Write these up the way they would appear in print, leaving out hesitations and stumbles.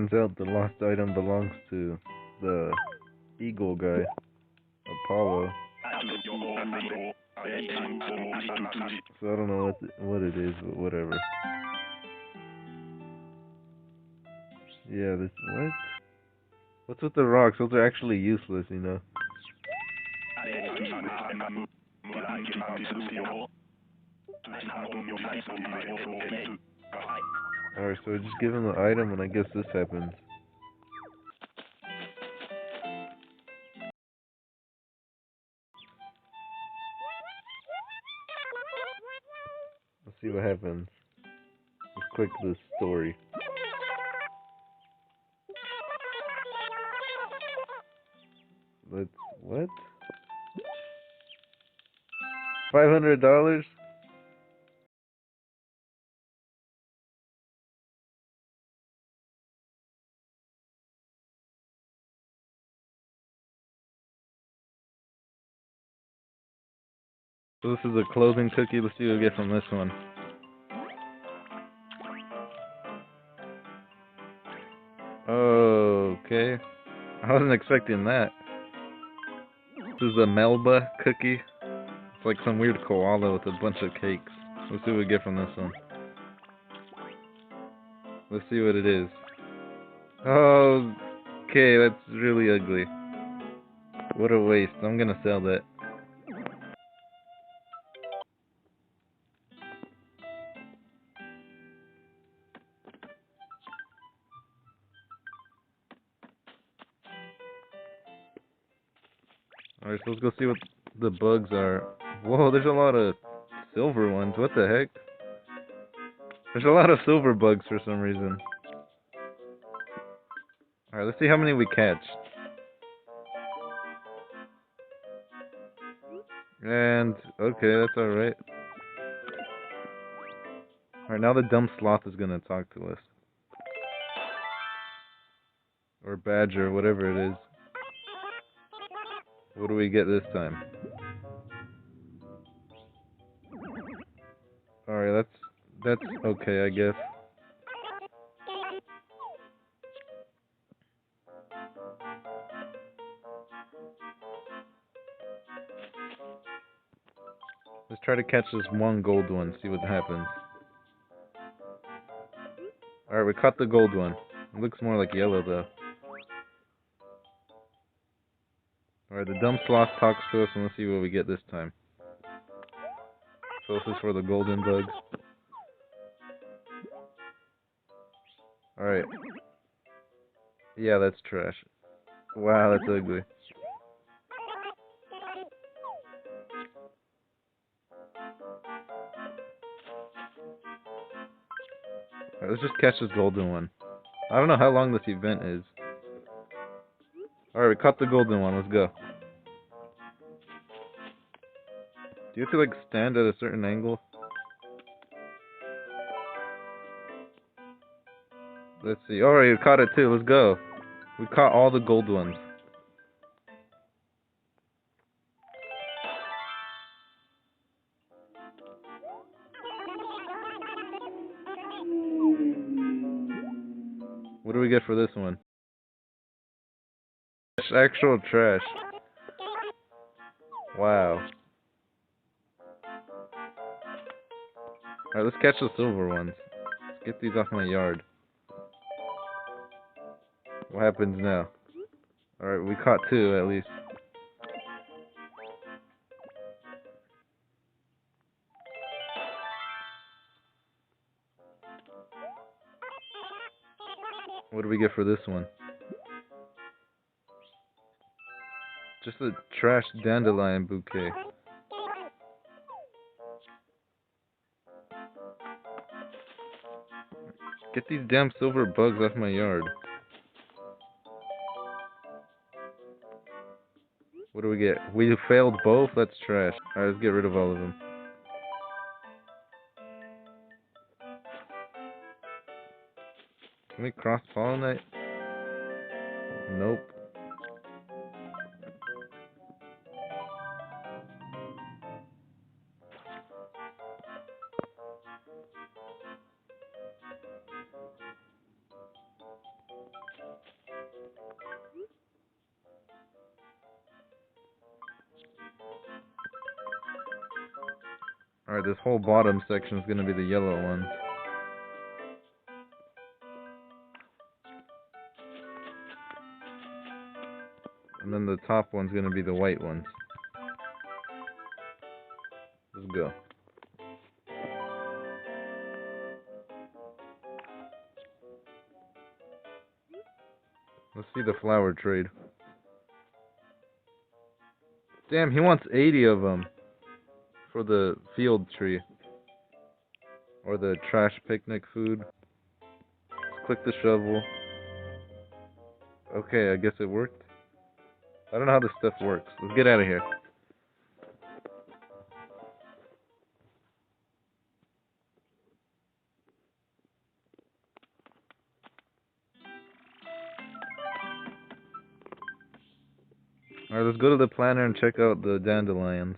turns out the lost item belongs to the eagle guy, Apollo. So I don't know what it is, but whatever. Yeah, this what? What's with the rocks? Those are actually useless, you know. Alright, so just give him the item and I guess this happens. Let's see what happens. Let's click the story. Let's what? $500? So this is a clothing cookie. Let's see what we get from this one. Okay. I wasn't expecting that. This is a Melba cookie. It's like some weird koala with a bunch of cakes. Let's see what we get from this one. Let's see what it is. Oh, okay, that's really ugly. What a waste. I'm gonna sell that. Alright, so let's go see what the bugs are. Whoa, there's a lot of silver ones. What the heck? There's a lot of silver bugs for some reason. Alright, let's see how many we catch. And, okay, that's alright. Alright, now the dumb sloth is gonna talk to us. Or badger, whatever it is. What do we get this time? Alright, that's okay, I guess. Let's try to catch this one gold one, see what happens. Alright, we caught the gold one. It looks more like yellow though. Alright, the dumb sloth talks to us and let's see what we get this time. So this is for the golden bugs. Alright. Yeah, that's trash. Wow, that's ugly. Alright, let's just catch this golden one. I don't know how long this event is. Alright, we caught the golden one, let's go. Do you have to like stand at a certain angle? Let's see. Alright, we caught it too, let's go. We caught all the gold ones. What do we get for this one? Actual trash. Wow. Alright, let's catch the silver ones. Let's get these off my yard. What happens now? Alright, we caught two at least. What do we get for this one? Just a trash dandelion bouquet. Get these damn silver bugs off my yard. What do we get? We failed both? That's trash. Alright, let's get rid of all of them. Can we cross-pollinate? Nope. Alright, this whole bottom section is gonna be the yellow ones. And then the top one's gonna be the white ones. Let's go. Let's see the flower trade. Damn, he wants 80 of them for the field tree. Or the trash picnic food. Let's click the shovel. Okay, I guess it worked. I don't know how this stuff works. Let's get out of here. Alright, let's go to the planter and check out the dandelions.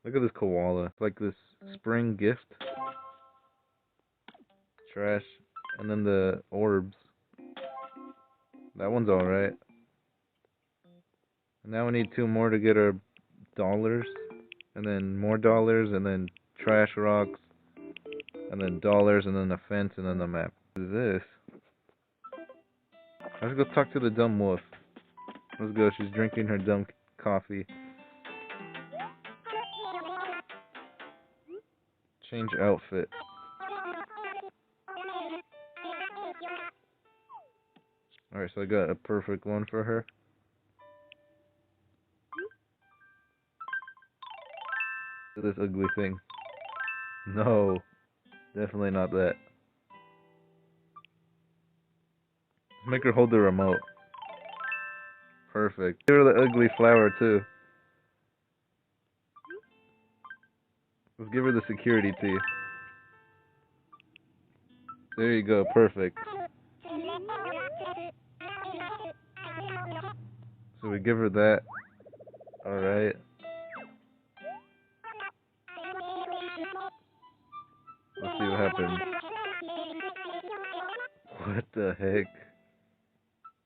Look at this koala. It's like this spring gift. Trash. And then the orbs. That one's alright. Now we need 2 more to get our dollars. And then more dollars, and then trash rocks. And then dollars, and then a fence, and then the map. What is this? Let's go talk to the dumb wolf. Let's go, she's drinking her dumb coffee. Change outfit. Alright, so I got a perfect one for her. This ugly thing. No, definitely not that. Make her hold the remote. Perfect. Give her the ugly flower too. Let's give her the security tea. There you go, perfect. So we give her that. Alright. Let's see what happens. What the heck?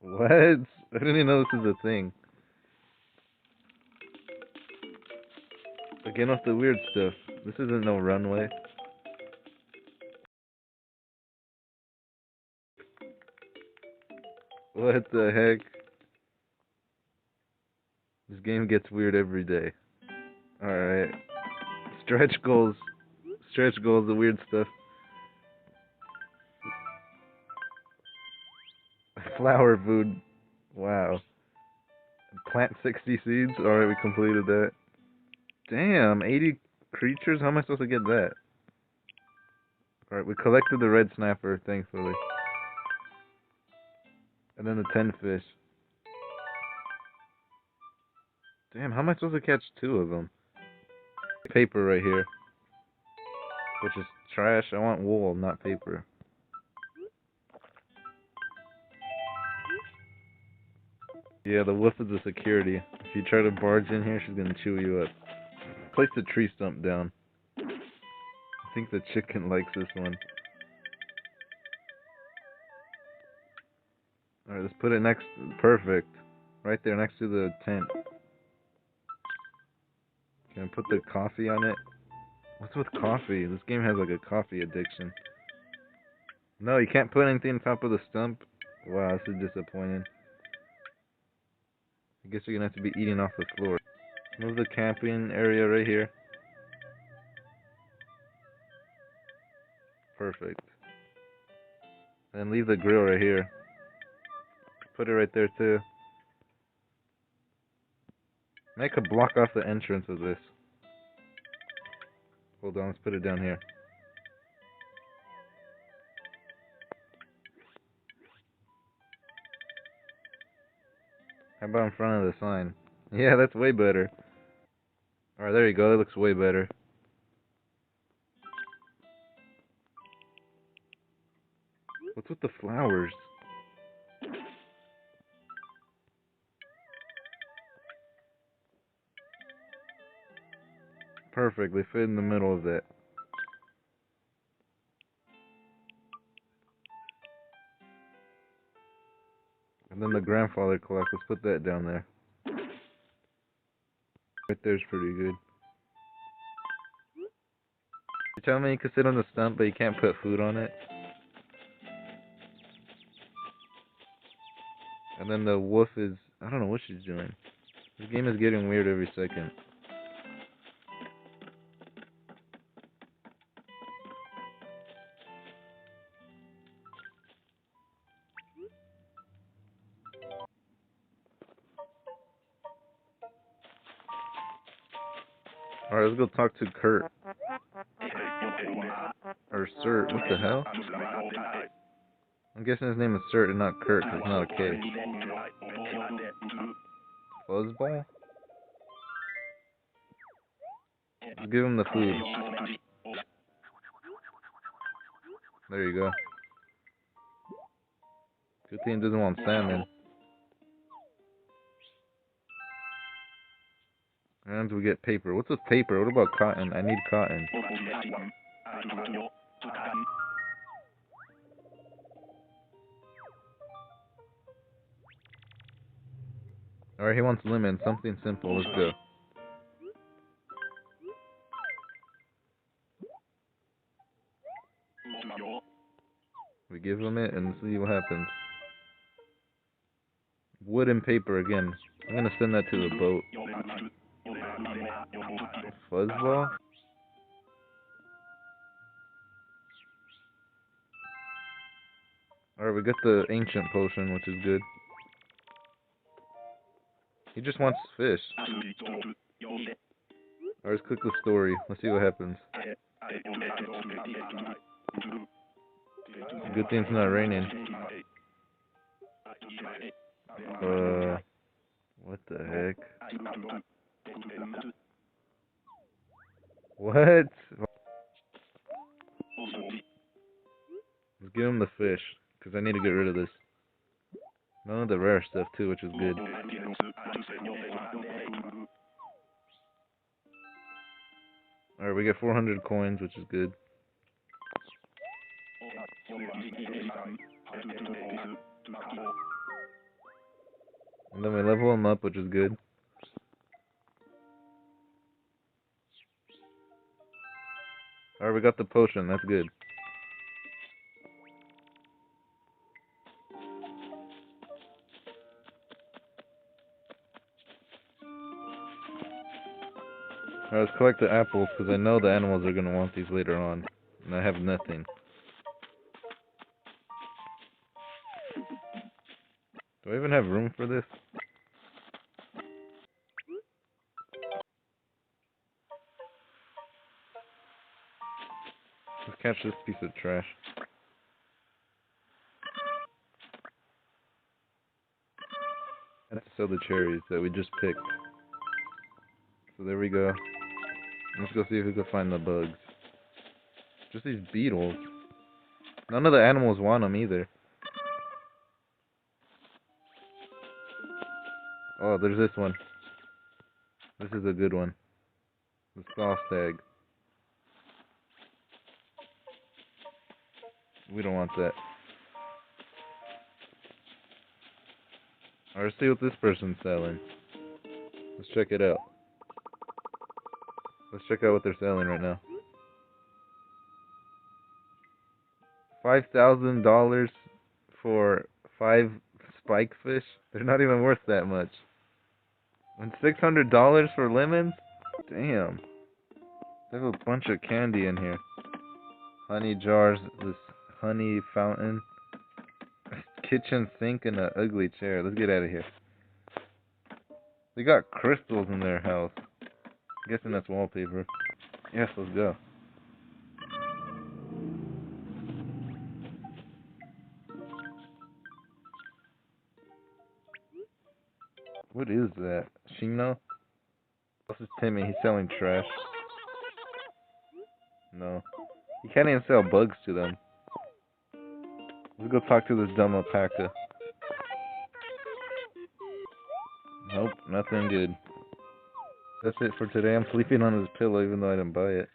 What? I didn't even know this is a thing. Again with the weird stuff. This isn't no runway. What the heck? This game gets weird every day. Alright. Stretch goals. Stretch goals, the weird stuff. Flower food. Wow. Plant 60 seeds. Alright, we completed that. Damn, 80 creatures? How am I supposed to get that? Alright, we collected the red snapper, thankfully. And then the 10 fish. Damn, how am I supposed to catch 2 of them? Paper right here. Which is trash. I want wool, not paper. Yeah, the wolf is the security. If you try to barge in here, she's gonna chew you up. Place the tree stump down. I think the chicken likes this one. Alright, let's put it next. Perfect. Right there next to the tent. Can I put the coffee on it? What's with coffee? This game has like a coffee addiction. No, you can't put anything on top of the stump. Wow, this is disappointing. I guess you're gonna have to be eating off the floor. Move the camping area right here. Perfect. And leave the grill right here. Put it right there too. Make a block off the entrance of this. Hold on, let's put it down here. How about in front of the sign? Yeah, that's way better. Alright, there you go. That looks way better. What's with the flowers? Perfect. They fit in the middle of that. And then the grandfather clock. Let's put that down there. Right there's pretty good. telling me you can sit on the stump, but you can't put food on it? And then the wolf is... I don't know what she's doing. This game is getting weird every second. Alright, let's go talk to Kurt. Or Sir, what the hell? I'm guessing his name is Sir and not Kurt, because it's not a K. Fuzzball? Let's give him the food. There you go. Good thing he doesn't want salmon. And we get paper. What's with paper? What about cotton? I need cotton. Alright, he wants lemon. Something simple. Let's go. We give him it and see what happens. Wood and paper again. I'm gonna send that to the boat. Fuzzball? Alright, we got the ancient potion, which is good. He just wants fish. Alright, let's click the story. Let's see what happens. Good thing it's not raining. What the heck? What? Let's give him the fish, because I need to get rid of this. None of the rare stuff too, which is good. Alright, we get 400 coins, which is good. And then we level him up, which is good. Alright, we got the potion, that's good. Alright, let's collect the apples, because I know the animals are going to want these later on. And I have nothing. Do I even have room for this? Let's catch this piece of trash. I have to sell the cherries that we just picked. So there we go. Let's go see if we can find the bugs. Just these beetles. None of the animals want them either. Oh, there's this one. This is a good one. The saw stag. We don't want that. Alright, let's see what this person's selling. Let's check it out. Let's check out what they're selling right now. $5,000 for 5 spike fish? They're not even worth that much. And $600 for lemons? Damn. They have a bunch of candy in here. Honey jars, this honey fountain, kitchen sink, and an ugly chair. Let's get out of here. They got crystals in their house. I'm guessing that's wallpaper. Yes, let's go. What is that? Shino? This is Timmy. He's selling trash. No. He can't even sell bugs to them. Let's go talk to this dumb alpaca. Nope, nothing good. That's it for today. I'm sleeping on his pillow even though I didn't buy it.